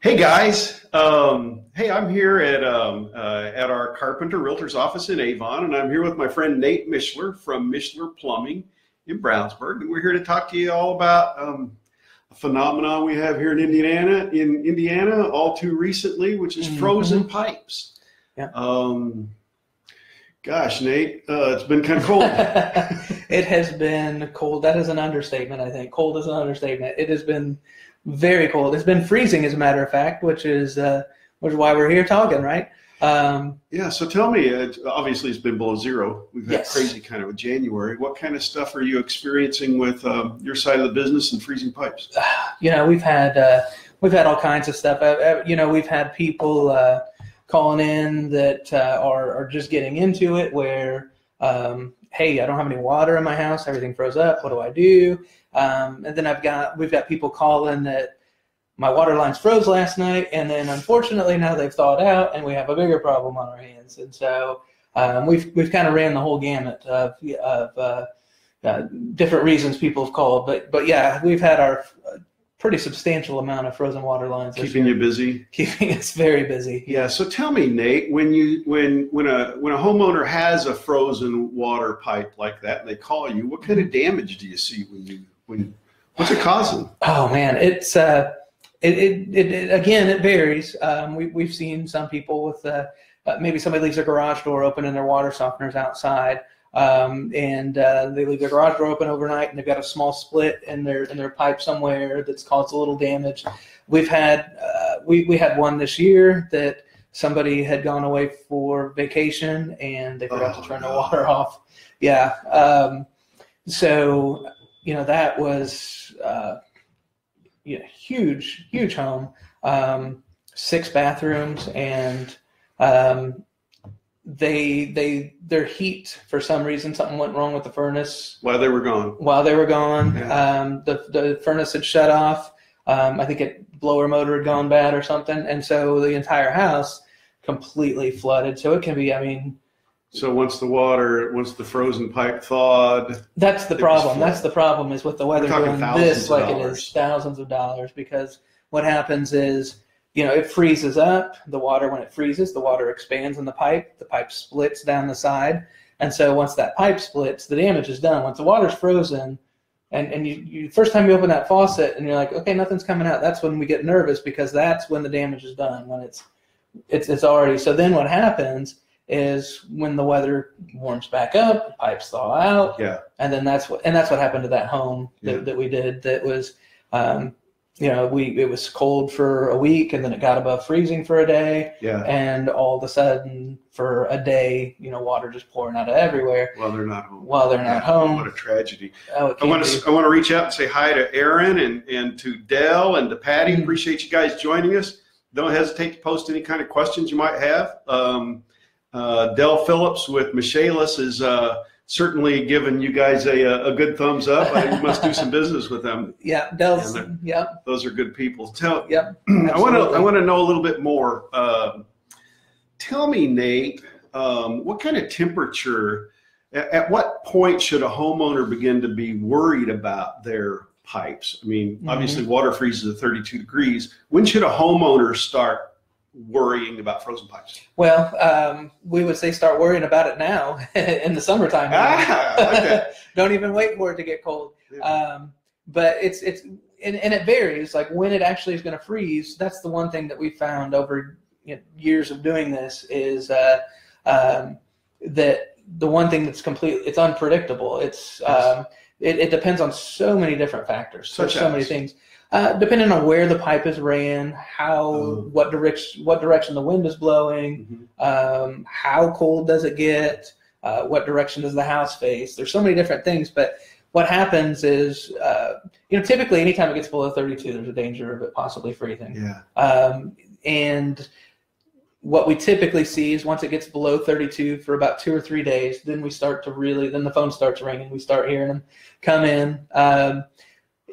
Hey guys, hey, I'm here at our Carpenter Realtors office in Avon, and I'm here with my friend Nate Mishler from Mishler Plumbing in Brownsburg, and we're here to talk to you all about a phenomenon we have here in Indiana, all too recently, which is frozen pipes. Yeah. Gosh, Nate, it's been kind of cold. It has been cold. That is an understatement, I think. Cold is an understatement. It has been very cold. It's been freezing, as a matter of fact, which is why we're here talking, right? Yeah. So tell me, obviously it's been below zero. We've had Yes. crazy kind of a January. What kind of stuff are you experiencing with your side of the business and freezing pipes? We've had all kinds of stuff. We've had people calling in that are just getting into it, where hey, I don't have any water in my house. Everything froze up. What do I do? And then we've got people calling that my water lines froze last night, and then unfortunately now they've thawed out, and we have a bigger problem on our hands. And so we've kind of ran the whole gamut of different reasons people have called. But yeah, we've had our pretty substantial amount of frozen water lines. Keeping you busy? Keeping us very busy. Yeah. So tell me, Nate, when a homeowner has a frozen water pipe like that and they call you, what kind of damage do you see what's it causing? Oh man, it's it varies. We've seen some people with maybe somebody leaves their garage door open and their water softener's outside. And they leave their garage door open overnight, and they've got a small split in their pipe somewhere that's caused a little damage. We've had we had one this year that somebody had gone away for vacation and they forgot to turn the water off. Yeah. So that was huge home, 6 bathrooms, and their heat, for some reason, something went wrong with the furnace While they were gone. Yeah. The furnace had shut off. I think blower motor had gone bad or something, and so the entire house completely flooded. So it can be, So once the frozen pipe thawed. That's the problem. That's the problem, is with the weather doing this, like it is thousands of dollars, because what happens is, it freezes up. The water, when it freezes, the water expands in the pipe splits down the side. And so once that pipe splits, the damage is done. Once the water's frozen, and you first time you open that faucet and you're like, okay, nothing's coming out, that's when we get nervous, because that's when the damage is done, when it's already. So then what happens is, when the weather warms back up, pipes thaw out. Yeah. And then that's what happened to that home that we did. That was, it was cold for a week, and then it got above freezing for a day. Yeah. And all of a sudden, for a day, water just pouring out of everywhere. While they're not home. What a tragedy. Oh, I want to reach out and say hi to Aaron and to Dell and to Patty. Mm-hmm. Appreciate you guys joining us. Don't hesitate to post any kind of questions you might have. Dell Phillips with Michaelis is certainly giving you guys a good thumbs up. I think you must do some business with them. Yeah, Dell's. Those are good people. Yep. I want to know a little bit more. Tell me, Nate, what kind of temperature? At what point should a homeowner begin to be worried about their pipes? Obviously, water freezes at 32 degrees. When should a homeowner start worrying about frozen pipes? Well, we would say start worrying about it now in the summertime. Okay. Don't even wait for it to get cold. Yeah. But it's and it varies. Like when it actually is going to freeze. That's the one thing that we found over years of doing this, is that the one thing that's it's unpredictable. It's it depends on so many different factors. So many things. Depending on where the pipe is ran, what direction the wind is blowing, how cold does it get, what direction does the house face. There's so many different things, but what happens is, typically anytime it gets below 32, there's a danger of it possibly freezing. Yeah. And what we typically see is, once it gets below 32 for about 2 or 3 days, then then the phone starts ringing. We start hearing them come in.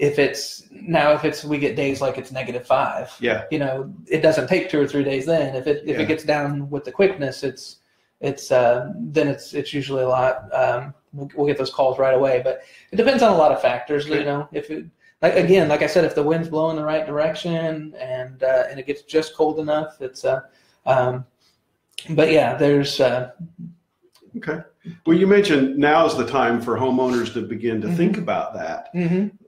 We get days like it's -5. Yeah. It doesn't take 2 or 3 days. Then if it gets down with the quickness, it's usually a lot. We'll get those calls right away, but it depends on a lot of factors. Okay. again, like I said, if the wind's blowing the right direction and it gets just cold enough, it's but yeah, there's okay. Well, you mentioned now's the time for homeowners to begin to think about that.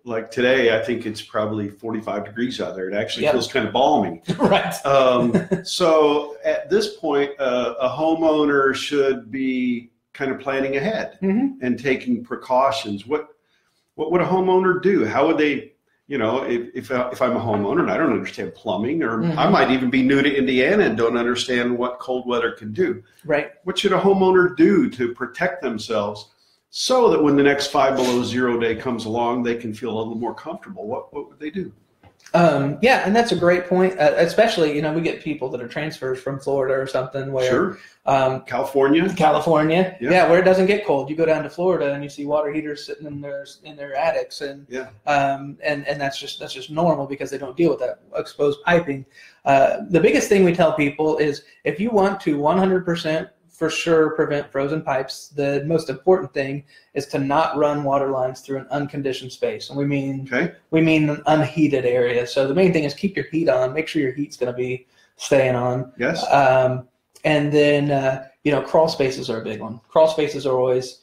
Like today, I think it's probably 45 degrees out there. It actually feels kind of balmy. Right. So at this point, a homeowner should be kind of planning ahead and taking precautions. What would a homeowner do? How would they, if I'm a homeowner and I don't understand plumbing, or I might even be new to Indiana and don't understand what cold weather can do. Right. What should a homeowner do to protect themselves so that when the next 5 below 0 day comes along, they can feel a little more comfortable? What would they do? Yeah, and that's a great point. Especially, we get people that are transfers from Florida or something where California, yeah, where it doesn't get cold. You go down to Florida and you see water heaters sitting in their attics, and that's just normal because they don't deal with that exposed piping. The biggest thing we tell people is if you want to 100% for sure prevent frozen pipes, the most important thing is to not run water lines through an unconditioned space. And we mean an unheated area. So the main thing is keep your heat on, make sure your heat's going to be staying on. Yes. And then, crawl spaces are a big one. Crawl spaces are always,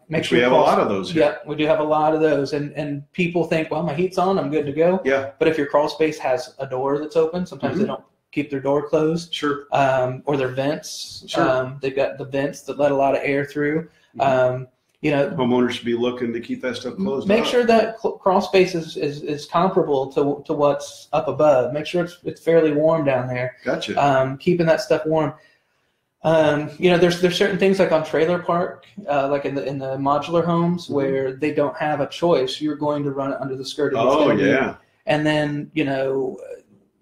make sure we have a lot of those here. Yeah, we do have a lot of those. And people think, well, my heat's on, I'm good to go. Yeah. But if your crawl space has a door that's open, sometimes they don't keep their door closed. Sure. Or their vents. Sure. They've got the vents that let a lot of air through. Homeowners should be looking to keep that stuff closed. Make sure that crawl space is comparable to what's up above. Make sure it's fairly warm down there. Gotcha. Keeping that stuff warm. There's certain things like on trailer park, like in the modular homes where they don't have a choice. You're going to run it under the skirting. Oh yeah. And then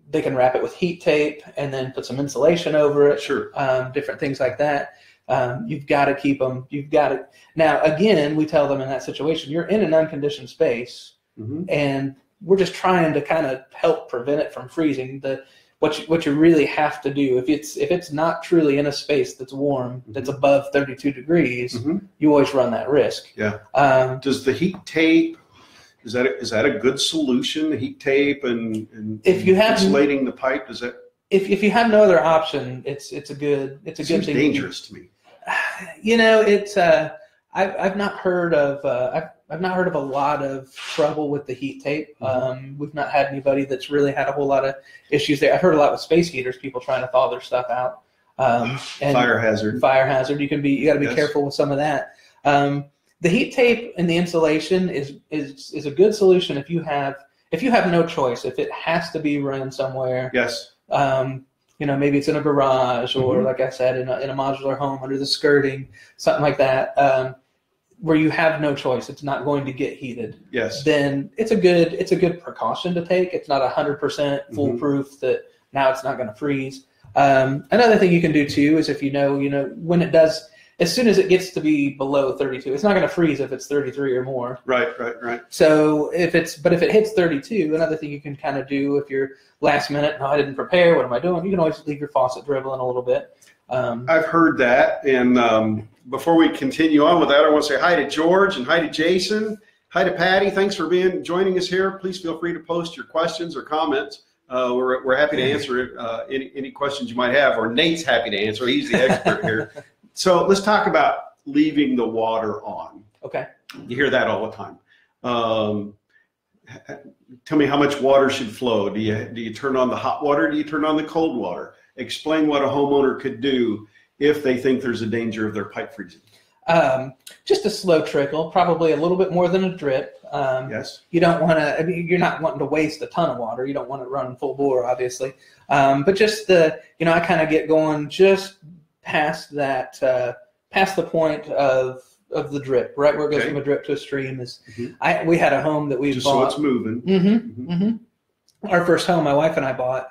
they can wrap it with heat tape and then put some insulation over it. Sure. Different things like that. You've got to keep them. Now, again, we tell them in that situation, you're in an unconditioned space, and we're just trying to kind of help prevent it from freezing. What you really have to do, if it's not truly in a space that's warm, that's above 32 degrees, you always run that risk. Yeah. Does the heat tape? Is that a good solution? The heat tape and if you have insulating the pipe, does that? If you have no other option, it's a good thing. Seems dangerous to me. It's I've not heard of a lot of trouble with the heat tape. We've not had anybody that's really had a whole lot of issues there. I've heard a lot with space heaters, people trying to thaw their stuff out. And fire hazard. You got to be careful with some of that. The heat tape and the insulation is a good solution if you have no choice. If it has to be run somewhere. Yes. Maybe it's in a garage or, like I said, in a modular home under the skirting, something like that, where you have no choice. It's not going to get heated. Yes. Then it's a good precaution to take. It's not 100% foolproof that now it's not going to freeze. Another thing you can do too is if when it does. As soon as it gets to be below 32, it's not going to freeze if it's 33 or more. Right. So if it hits 32, another thing you can kind of do if you're last minute, no, I didn't prepare, what am I doing? You can always leave your faucet dribbling a little bit. I've heard that. And before we continue on with that, I want to say hi to George and hi to Jason. Hi to Patty. Thanks for joining us here. Please feel free to post your questions or comments. We're happy to answer any questions you might have, or Nate's happy to answer. He's the expert here. So let's talk about leaving the water on. Okay. You hear that all the time. Tell me how much water should flow. Do you turn on the hot water? Do you turn on the cold water? Explain what a homeowner could do if they think there's a danger of their pipe freezing. Just a slow trickle, probably a little bit more than a drip. Yes. You don't want to. You're not wanting to waste a ton of water. You don't want to run full bore, obviously. But just I kind of get going just past the point of the drip, right where it goes from a drip to a stream. We had a home that we bought. So it's moving. Our first home, my wife and I bought.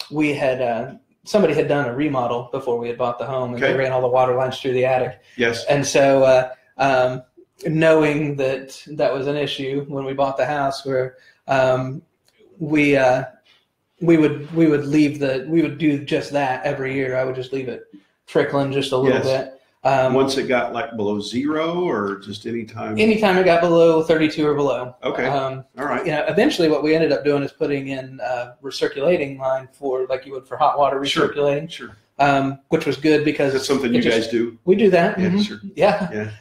We had somebody had done a remodel before we had bought the home, and they ran all the water lines through the attic. Yes. And so, knowing that was an issue when we bought the house, where we would do just that every year. I would just leave it trickling just a little bit. Once it got like below 0, or just anytime? Anytime it got below 32 or below. Okay. All right. Eventually what we ended up doing is putting in recirculating line for, like you would for hot water recirculating. Sure. Which was good because that's something you guys do. We do that. Yeah, mm-hmm. Sure. Yeah.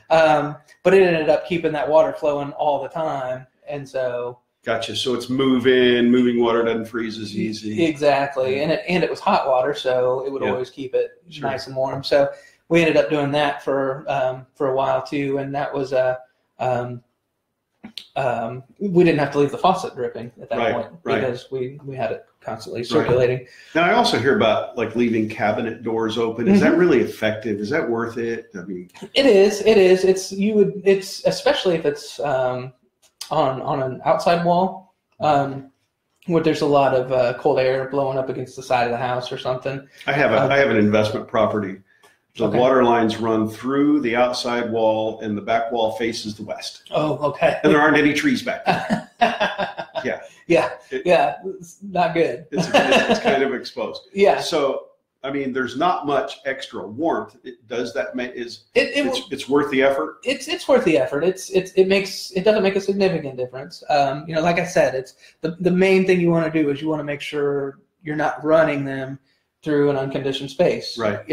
But it ended up keeping that water flowing all the time, and so. Gotcha. So it's moving water doesn't freeze as easy. Exactly, and it was hot water, so it would always keep it nice and warm. So we ended up doing that for a while too, and that was we didn't have to leave the faucet dripping at that point because we had it constantly circulating. Right. Now I also hear about like leaving cabinet doors open. Is that really effective? Is that worth it? I mean, it is. It's especially if it's on an outside wall where there's a lot of cold air blowing up against the side of the house or something. I have an investment property. The water lines run through the outside wall, and the back wall faces the west. Oh, okay. And there aren't any trees back there. It's not good. It's kind of exposed. Yeah. So, I mean, there's not much extra warmth. It's worth the effort? It's worth the effort. It doesn't make a significant difference. Like I said, it's the main thing you want to do is you want to make sure you're not running them through an unconditioned space. Right.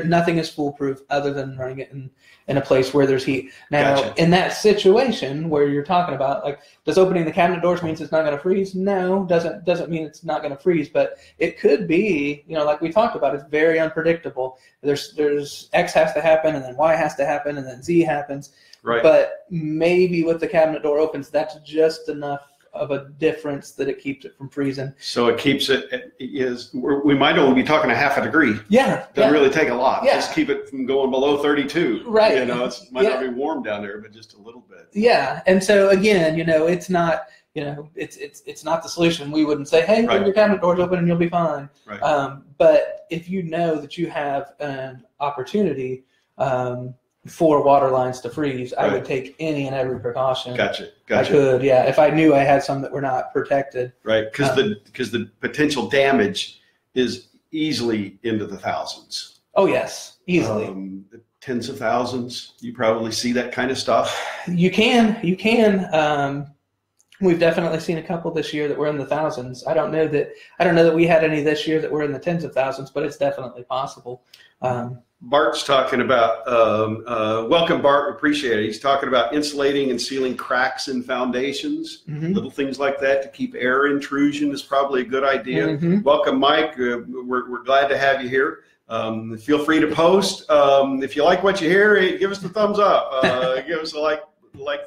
Nothing is foolproof other than running it in a place where there's heat. Now, in that situation where you're talking about, like, does opening the cabinet doors means it's not going to freeze? No, doesn't mean it's not going to freeze, but it could be, like we talked about, it's very unpredictable. There's X has to happen, and then Y has to happen, and then Z happens. Right. But maybe with the cabinet door opens, that's just enough of a difference that it keeps it from freezing. So it keeps we might only be talking a half a degree. Yeah. Doesn't really take a lot. Yeah. Just keep it from going below 32. Right. It might not be warm down there, but just a little bit. Yeah. And so again, it's not, it's not the solution. We wouldn't say, hey, leave your cabinet doors open and you'll be fine. Right. But if you know that you have an opportunity for water lines to freeze, I would take any and every precaution. Gotcha. I could, if I knew I had some that were not protected. Right, because the potential damage is easily into the thousands. Oh yes, easily. Tens of thousands. You probably see that kind of stuff. You can. We've definitely seen a couple this year that were in the thousands. I don't know that we had any this year that were in the tens of thousands, but it's definitely possible. Bart's talking about, welcome Bart, appreciate it. He's talking about insulating and sealing cracks in foundations, little things like that to keep air intrusion is probably a good idea. Welcome Mike, we're glad to have you here. Feel free to post. If you like what you hear, give us the thumbs up, give us a like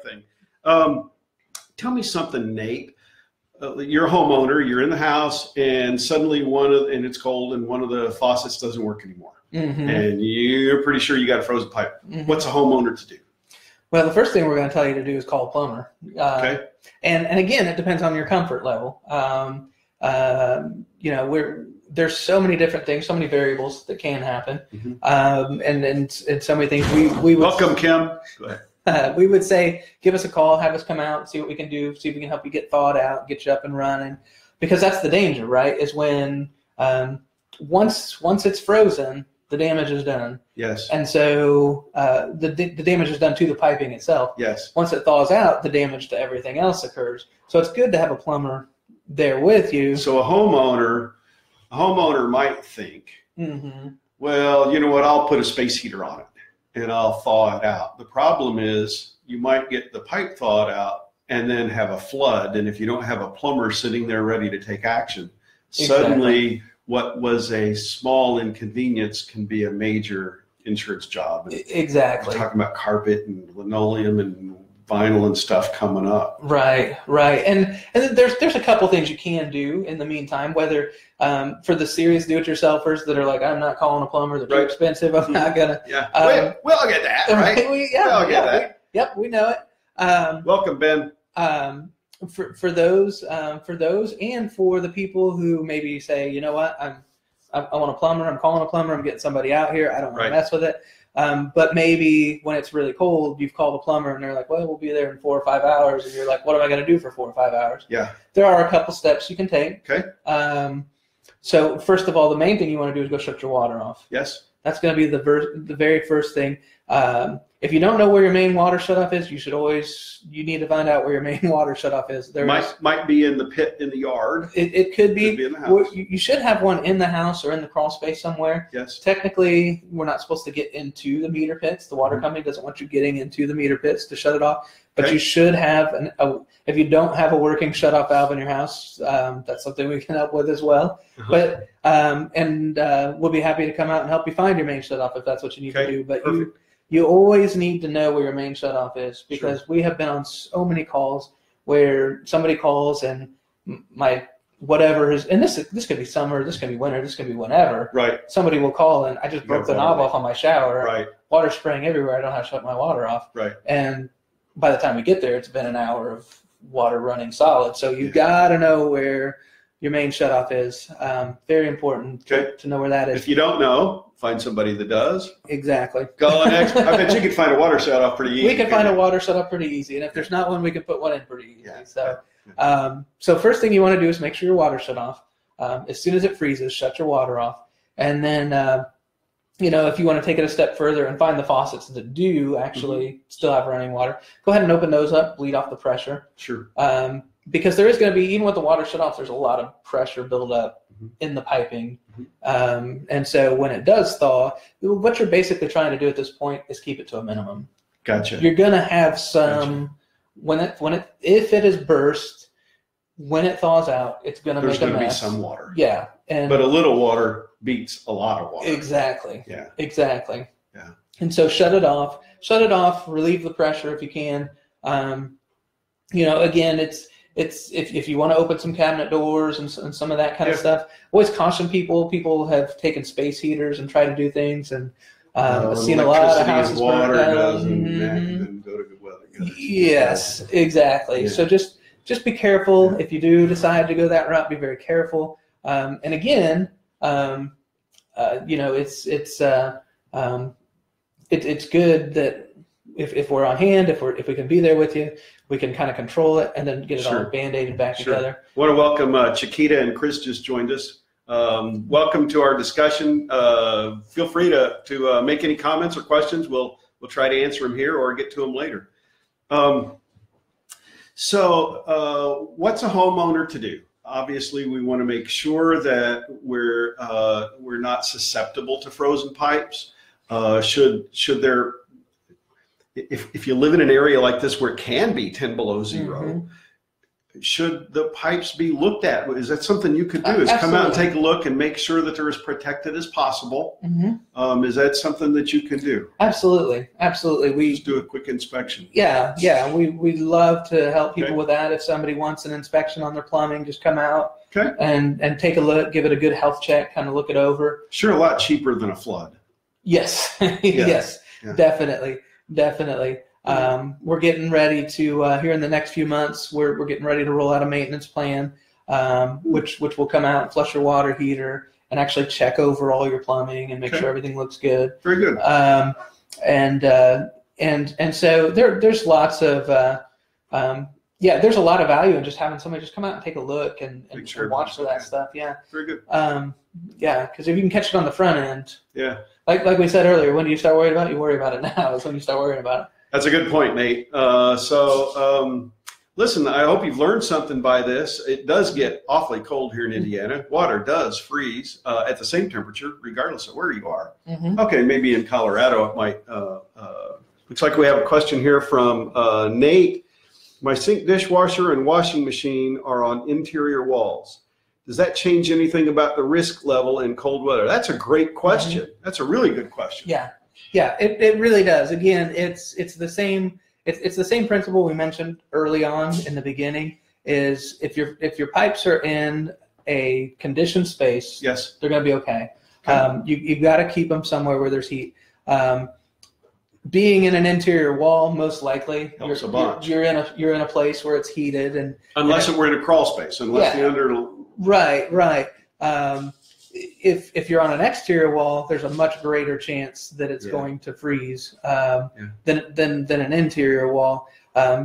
thing. Tell me something, Nate. You're a homeowner, you're in the house, and suddenly and it's cold and one of the faucets doesn't work anymore. And you're pretty sure you got a frozen pipe. What's a homeowner to do? Well, the first thing we're going to tell you to do is call a plumber. Okay. And again, it depends on your comfort level. There's so many different things, so many variables that can happen, and so many things. We would, welcome, Kim. Go ahead. We would say, give us a call, have us come out, see what we can do, see if we can help you get thawed out, get you up and running, because that's the danger, right? Is when once it's frozen, the damage is done. Yes. And so the damage is done to the piping itself. Yes. Once it thaws out, the damage to everything else occurs. So it's good to have a plumber there with you. So a homeowner might think, well, you know what, I'll put a space heater on it and I'll thaw it out. The problem is you might get the pipe thawed out and then have a flood. And if you don't have a plumber sitting there ready to take action, suddenly what was a small inconvenience can be a major insurance job. And exactly. we're talking about carpet and linoleum and vinyl and stuff coming up. Right. And then there's a couple things you can do in the meantime, whether for the serious do-it-yourselfers that are like, I'm not calling a plumber, they're too expensive, I'm not gonna. Yeah. We all get that, right? We all get that. We know it. Welcome, Ben. For those and for the people who maybe say, you know what, I want a plumber, I'm calling a plumber, I'm getting somebody out here, I don't want to mess with it. But maybe when it's really cold, you've called a plumber and they're like, well, we'll be there in 4 or 5 hours. And you're like, what am I going to do for 4 or 5 hours? Yeah. There are a couple steps you can take. Okay. So first of all, the main thing you want to do is go shut your water off. Yes. That's going to be the very first thing. If you don't know where your main water shutoff is, you need to find out where your main water shutoff is. Might be in the pit in the yard. It could be in the house. You should have one in the house or in the crawl space somewhere. Yes. Technically, we're not supposed to get into the meter pits. The water company doesn't want you getting into the meter pits to shut it off. But you should have if you don't have a working shutoff valve in your house, that's something we can help with as well. But we'll be happy to come out and help you find your main shutoff if that's what you need to do. But you always need to know where your main shutoff is, because we have been on so many calls where somebody calls and my whatever is, and this could be summer, this could be winter, this could be whenever. Right. Somebody will call and I just broke the knob off on my shower. Right. Water spraying everywhere. I don't know how to shut my water off. Right. And by the time we get there, it's been an hour of water running solid. So you got to know where your main shutoff is. Very important to know where that is. If you don't know, find somebody that does. Exactly. Call an expert. I bet you could find a water shutoff pretty easy. We can find a water shutoff pretty easy. And if there's not one, we can put one in pretty easy. Yeah. So first thing you want to do is make sure your water shut off. As soon as it freezes, shut your water off. And then, if you want to take it a step further and find the faucets that do actually still have running water, go ahead and open those up, bleed off the pressure. Sure. Because there is going to be, even with the water shut off, there's a lot of pressure build up in the piping. And so when it does thaw, what you're basically trying to do at this point is keep it to a minimum. Gotcha. You're going to have some, if it is burst, when it thaws out, it's going to make a mess. There's going to be some water. Yeah. But a little water beats a lot of water. Exactly. Yeah. Exactly. Yeah. And so shut it off, relieve the pressure if you can. Again, it's if you want to open some cabinet doors and some of that kind of stuff, always caution people. People have taken space heaters and try to do things, and I've seen a lot of houses burn down. And go to good weather. Yes, exactly. Yeah. So just be careful. If you do decide to go that route, be very careful. And again, it's good that if we're on hand, if we can be there with you, we can kind of control it and then get it all band-aided back together. I want to welcome Chiquita and Chris just joined us. Welcome to our discussion. Feel free to make any comments or questions. We'll try to answer them here or get to them later. So what's a homeowner to do? Obviously, we want to make sure that we're not susceptible to frozen pipes. Should there, if you live in an area like this where it can be 10 below zero, should the pipes be looked at? Is that something you could do? Is come out and take a look and make sure that they're as protected as possible? Is that something that you can do? Absolutely. We just do a quick inspection. Yeah. We love to help people with that. If somebody wants an inspection on their plumbing, just come out and take a look, give it a good health check, kind of look it over. Sure, a lot cheaper than a flood. Yes. Yes. Yeah. Definitely. We're getting ready to here in the next few months. We're getting ready to roll out a maintenance plan, which will come out and flush your water heater and actually check over all your plumbing and make sure everything looks good. Very good. And so there's lots of there's a lot of value in just having somebody just come out and take a look and watch for that stuff. Yeah. Very good. Because if you can catch it on the front end. Yeah. Like we said earlier, when do you start worrying about it? You worry about it now. Is when you start worrying about it. That's a good point, Nate. Listen, I hope you've learned something by this. It does get awfully cold here in Indiana. Water does freeze at the same temperature, regardless of where you are. Okay, maybe in Colorado it might. Looks like we have a question here from Nate. My sink, dishwasher, and washing machine are on interior walls. Does that change anything about the risk level in cold weather? That's a great question. That's a really good question. Yeah, it really does. Again, it's the same. It's the same principle we mentioned early on in the beginning. Is if your pipes are in a conditioned space, yes, they're going to be okay. You've got to keep them somewhere where there's heat. Being in an interior wall, most likely helps a bunch. You're in a place where it's heated, and unless we're in a crawl space, unless the under. Right. If you're on an exterior wall, there's a much greater chance that it's going to freeze than an interior wall.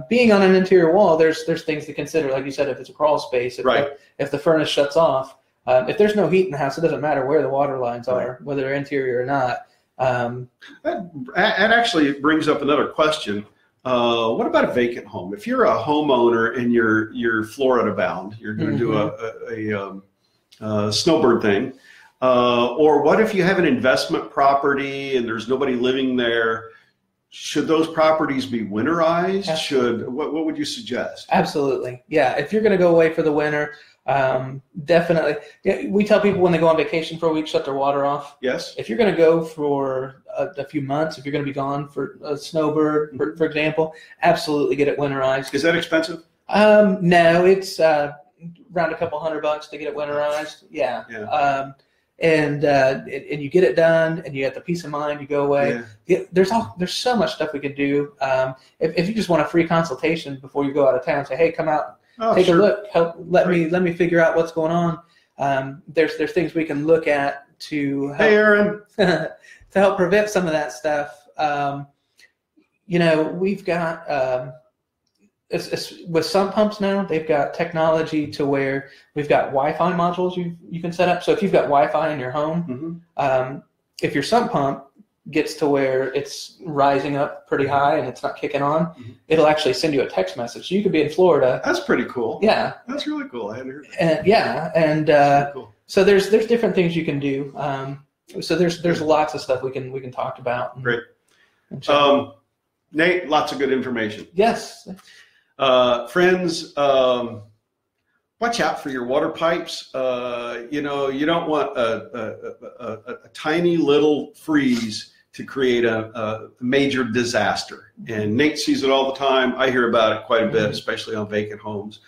Being on an interior wall, there's things to consider. Like you said, if it's a crawl space, if the furnace shuts off, If there's no heat in the house, it doesn't matter where the water lines are, whether they're interior or not. That actually brings up another question. What about a vacant home? If you're a homeowner and you're Florida bound, you're going to do a snowbird thing, or what if you have an investment property and there's nobody living there? Should those properties be winterized? Absolutely. What would you suggest? Absolutely. Yeah. If you're going to go away for the winter, definitely. Yeah, we tell people when they go on vacation for a week, shut their water off. Yes. If you're going to go for a few months, if you're going to be gone for a snowbird, for example, absolutely get it winterized. Is that expensive? No, it's around a couple $100 to get it winterized. Yeah. And you get it done, and you get the peace of mind. You go away. Yeah. There's so much stuff we can do. If you just want a free consultation before you go out of town, say, hey, come out, take a look, let me figure out what's going on. There's things we can look at to help, hey, Aaron, to help prevent some of that stuff. We've got. With sump pumps now, they've got technology to where we've got Wi-Fi modules you can set up. So if you've got Wi-Fi in your home, if your sump pump gets to where it's rising up pretty high and it's not kicking on, it'll actually send you a text message. So you could be in Florida. That's pretty cool. Yeah, that's really cool. I hadn't heard that. And cool. So there's different things you can do. So there's lots of stuff we can talk about. Great. Nate, lots of good information. Yes. Friends, watch out for your water pipes. You don't want a tiny little freeze to create a major disaster. And Nate sees it all the time. I hear about it quite a bit, especially on vacant homes.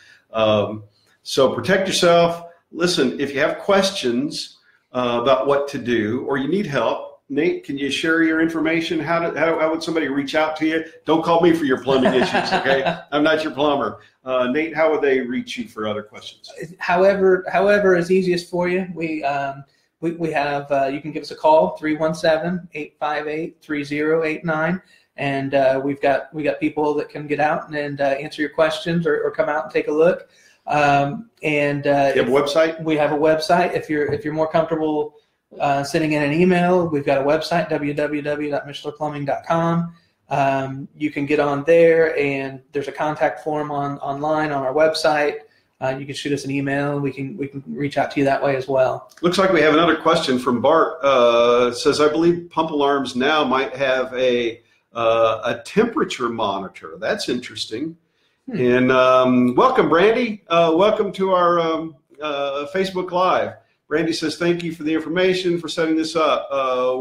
So protect yourself. Listen, if you have questions about what to do or you need help, Nate, can you share your information? How would somebody reach out to you? Don't call me for your plumbing issues, okay? I'm not your plumber. Nate, how would they reach you for other questions? However is easiest for you. We have you can give us a call, 317-858-3089, and we got people that can get out and answer your questions or come out and take a look. You have a website? We have a website. If you're more comfortable sending in an email, we've got a website, www.mishlerplumbing.com. You can get on there, and there's a contact form online on our website. You can shoot us an email, and we can reach out to you that way as well. Looks like we have another question from Bart. Says, I believe pump alarms now might have a temperature monitor. That's interesting. And welcome, Brandy. Welcome to our Facebook Live. Brandy says, thank you for the information, for setting this up.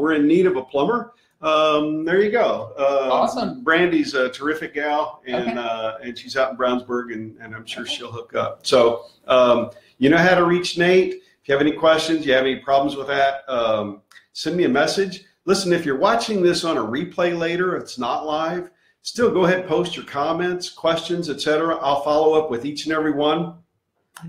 We're in need of a plumber. There you go. Awesome. Brandy's a terrific gal, and she's out in Brownsburg, and I'm sure she'll hook up. So you know how to reach Nate. If you have any questions, you have any problems with that, send me a message. Listen, if you're watching this on a replay later, it's not live, still go ahead and post your comments, questions, etc. I'll follow up with each and every one.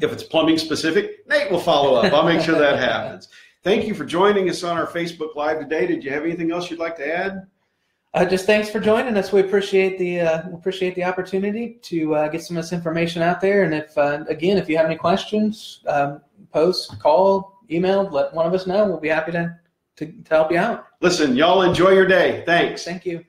If it's plumbing specific, Nate will follow up. I'll make sure that happens. Thank you for joining us on our Facebook Live today. Did you have anything else you'd like to add? Just thanks for joining us. We appreciate the opportunity to get some of this information out there. And if you have any questions, post, call, email, let one of us know. We'll be happy to help you out. Listen, y'all enjoy your day. Thanks. Thank you.